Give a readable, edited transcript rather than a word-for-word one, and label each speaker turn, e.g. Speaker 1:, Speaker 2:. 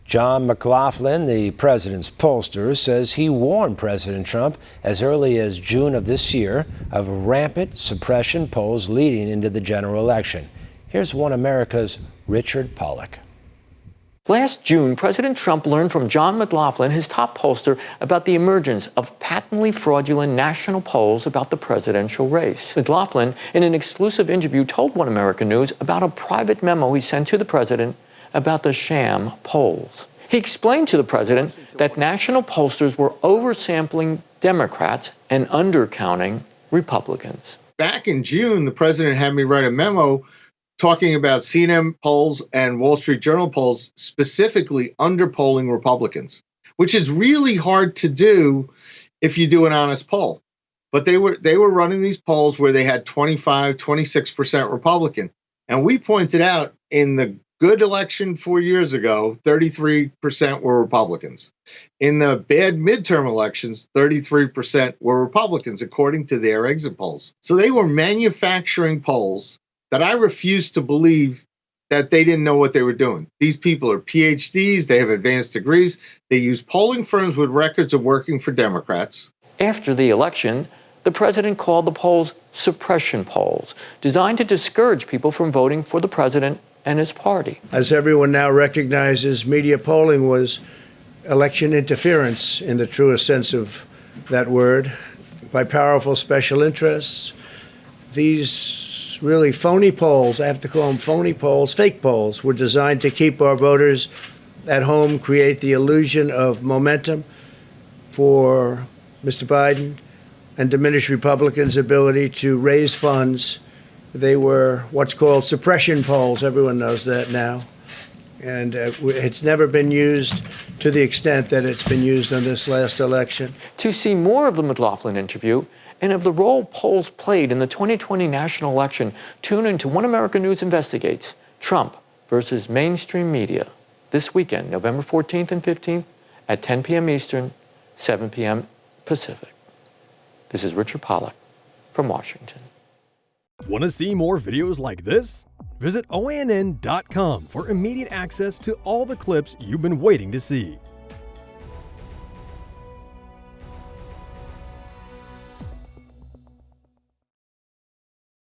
Speaker 1: John McLaughlin, the president's pollster, says he warned President Trump as early as June of this year of rampant suppression polls leading into the general election. Here's One America's Richard Pollock.
Speaker 2: Last June, President Trump learned from John McLaughlin, his top pollster, about the emergence of patently fraudulent national polls about the presidential race. McLaughlin, in an exclusive interview, told One America News about a private memo he sent to the president about the sham polls. He explained to the president that national pollsters were oversampling Democrats and undercounting Republicans.
Speaker 3: Back in June, the president had me write a memo talking about CNN polls and Wall Street Journal polls, specifically underpolling Republicans, which is really hard to do if you do an honest poll. But they were running these polls where they had 25, 26% Republican. And we pointed out in the good election 4 years ago, 33% were Republicans. In the bad midterm elections, 33% were Republicans, according to their exit polls. So they were manufacturing polls that I refuse to believe that they didn't know what they were doing. These people are PhDs, they have advanced degrees, they use polling firms with records of working for Democrats.
Speaker 2: After the election, the president called the polls suppression polls, designed to discourage people from voting for the president and his party.
Speaker 4: As everyone now recognizes, media polling was election interference in the truest sense of that word, by powerful special interests. These really phony polls, I have to call them phony polls, fake polls, were designed to keep our voters at home, create the illusion of momentum for Mr. Biden, and diminish Republicans' ability to raise funds. They were what's called suppression polls. Everyone knows that now. And it's never been used to the extent that it's been used on this last election.
Speaker 2: To see more of the McLaughlin interview and of the role polls played in the 2020 national election, tune into One America News Investigates Trump versus mainstream media this weekend, November 14th and 15th at 10 p.m. Eastern, 7 p.m. Pacific. This is Richard Pollock from Washington.
Speaker 5: Want to see more videos like this? Visit OANN.com for immediate access to all the clips you've been waiting to see.